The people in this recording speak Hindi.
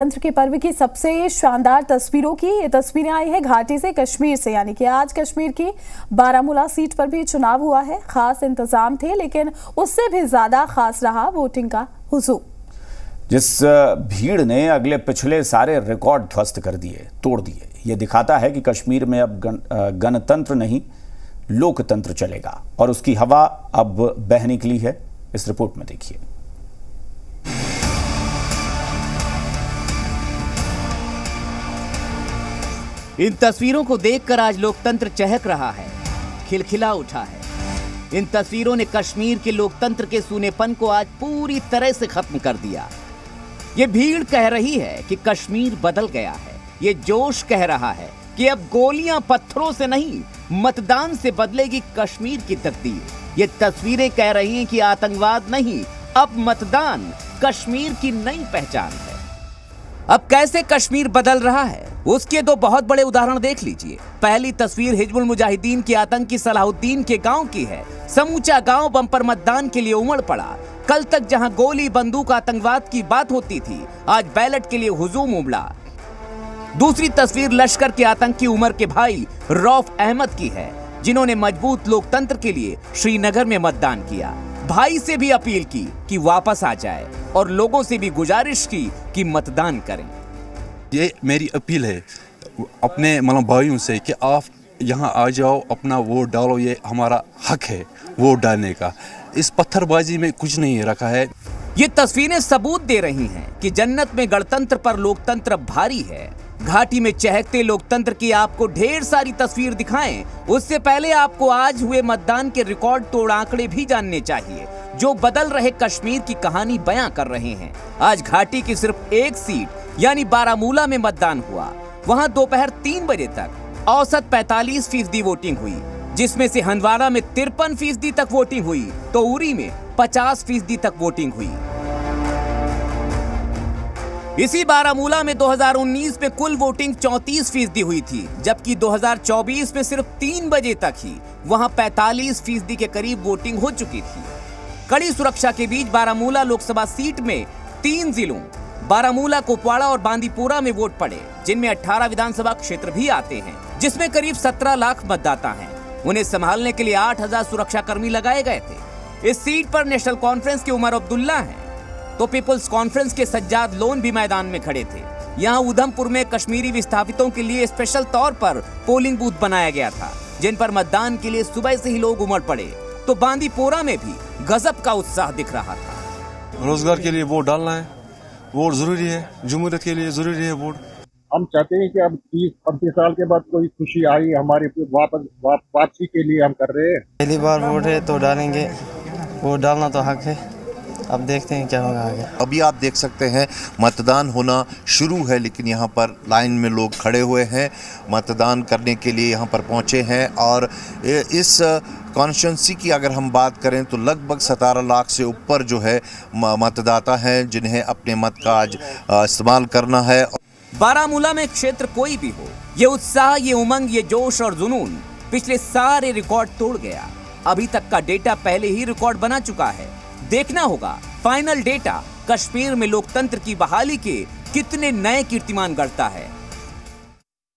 गणतंत्र के पर्व की सबसे शानदार तस्वीरों की ये तस्वीरें आई है घाटी से, कश्मीर से। यानी कि आज कश्मीर की बारामूला सीट पर भी चुनाव हुआ है। खास इंतजाम थे, लेकिन उससे भी ज्यादा खास रहा वोटिंग का हुजूम। जिस भीड़ ने अगले पिछले सारे रिकॉर्ड ध्वस्त कर दिए, तोड़ दिए। ये दिखाता है कि कश्मीर में अब गणतंत्र नहीं, लोकतंत्र चलेगा और उसकी हवा अब बह निकली है। इस रिपोर्ट में देखिए। इन तस्वीरों को देखकर आज लोकतंत्र चहक रहा है, खिलखिला उठा है। इन तस्वीरों ने कश्मीर के लोकतंत्र के सूनेपन को आज पूरी तरह से खत्म कर दिया। ये भीड़ कह रही है कि कश्मीर बदल गया है। ये जोश कह रहा है कि अब गोलियां पत्थरों से नहीं, मतदान से बदलेगी कश्मीर की तकदीर। ये तस्वीरें कह रही हैं कि आतंकवाद नहीं, अब मतदान कश्मीर की नई पहचान है। अब कैसे कश्मीर बदल रहा है, उसके दो बहुत बड़े उदाहरण देख लीजिए। पहली तस्वीर हिजबुल मुजाहिदीन के आतंकी सलाहुद्दीन के गांव की है। समूचा गांव बंपर मतदान के लिए उमड़ पड़ा। कल तक जहां गोली बंदूक आतंकवाद की बात होती थी, आज बैलेट के लिए हुजूम उमड़ा। दूसरी तस्वीर लश्कर के आतंकी उमर के भाई रौफ अहमद की है, जिन्होंने मजबूत लोकतंत्र के लिए श्रीनगर में मतदान किया। भाई से भी अपील की कि वापस आ जाए और लोगों से भी गुजारिश की कि मतदान करें। ये मेरी अपील है अपने भाइयों से कि आप यहाँ आ जाओ, अपना वोट डालो। ये हमारा हक है वोट डालने का। इस पत्थरबाजी में कुछ नहीं रखा है। ये तस्वीरें सबूत दे रही हैं कि जन्नत में गणतंत्र पर लोकतंत्र भारी है। घाटी में चहकते लोकतंत्र की आपको ढेर सारी तस्वीर दिखाएं, उससे पहले आपको आज हुए मतदान के रिकॉर्ड तोड़ आंकड़े भी जानने चाहिए, जो बदल रहे कश्मीर की कहानी बयां कर रहे हैं। आज घाटी की सिर्फ एक सीट यानी बारामूला में मतदान हुआ। वहां दोपहर 3 बजे तक औसत 45% वोटिंग हुई, जिसमें से हंदवाड़ा में 53% तक वोटिंग हुई तो उरी में 50% तक वोटिंग हुई। इसी बारामूला में 2019 में कुल वोटिंग 34% हुई थी, जबकि 2024 में सिर्फ 3 बजे तक ही वहां 45% के करीब वोटिंग हो चुकी थी। कड़ी सुरक्षा के बीच बारामूला लोकसभा सीट में 3 जिलों बारामूला, कुपवाड़ा और बांदीपुरा में वोट पड़े, जिनमें 18 विधानसभा क्षेत्र भी आते हैं, जिसमें करीब 17 लाख मतदाता हैं। उन्हें संभालने के लिए 8000 सुरक्षा कर्मी लगाए गए थे। इस सीट पर नेशनल कॉन्फ्रेंस के उमर अब्दुल्ला हैं, तो पीपुल्स कॉन्फ्रेंस के सज्जाद लोन भी मैदान में खड़े थे। यहाँ उधमपुर में कश्मीरी विस्थापितों के लिए स्पेशल तौर पर पोलिंग बूथ बनाया गया था, जिन पर मतदान के लिए सुबह से ही लोग उमड़ पड़े। तो बांदीपुरा में भी गजब का उत्साह दिख रहा था। रोजगार के लिए वोट डालना है, वोट जरूरी है, जमहूरियत के लिए जरूरी है वोट। हम चाहते हैं कि अब 30-35 साल के बाद कोई खुशी आई हमारी वापसी के लिए हम कर रहे हैं। पहली बार वोट है तो डालेंगे, वोट डालना तो हक है। अब देखते हैं क्या होगा आगे। अभी आप देख सकते हैं मतदान होना शुरू है, लेकिन यहाँ पर लाइन में लोग खड़े हुए हैं, मतदान करने के लिए यहाँ पर पहुँचे हैं। और इस कॉन्स्टिट्यूंसी की अगर हम बात करें तो लगभग 17 लाख से ऊपर जो है मतदाता हैं, जिन्हें अपने मत का आज इस्तेमाल करना है। बारामूला में क्षेत्र कोई भी हो, ये उत्साह, ये उमंग, ये जोश और जुनून पिछले सारे रिकॉर्ड तोड़ गया। अभी तक का डेटा पहले ही रिकॉर्ड बना चुका है। देखना होगा फाइनल डेटा कश्मीर में लोकतंत्र की बहाली के कितने नए कीर्तिमान गढ़ता है।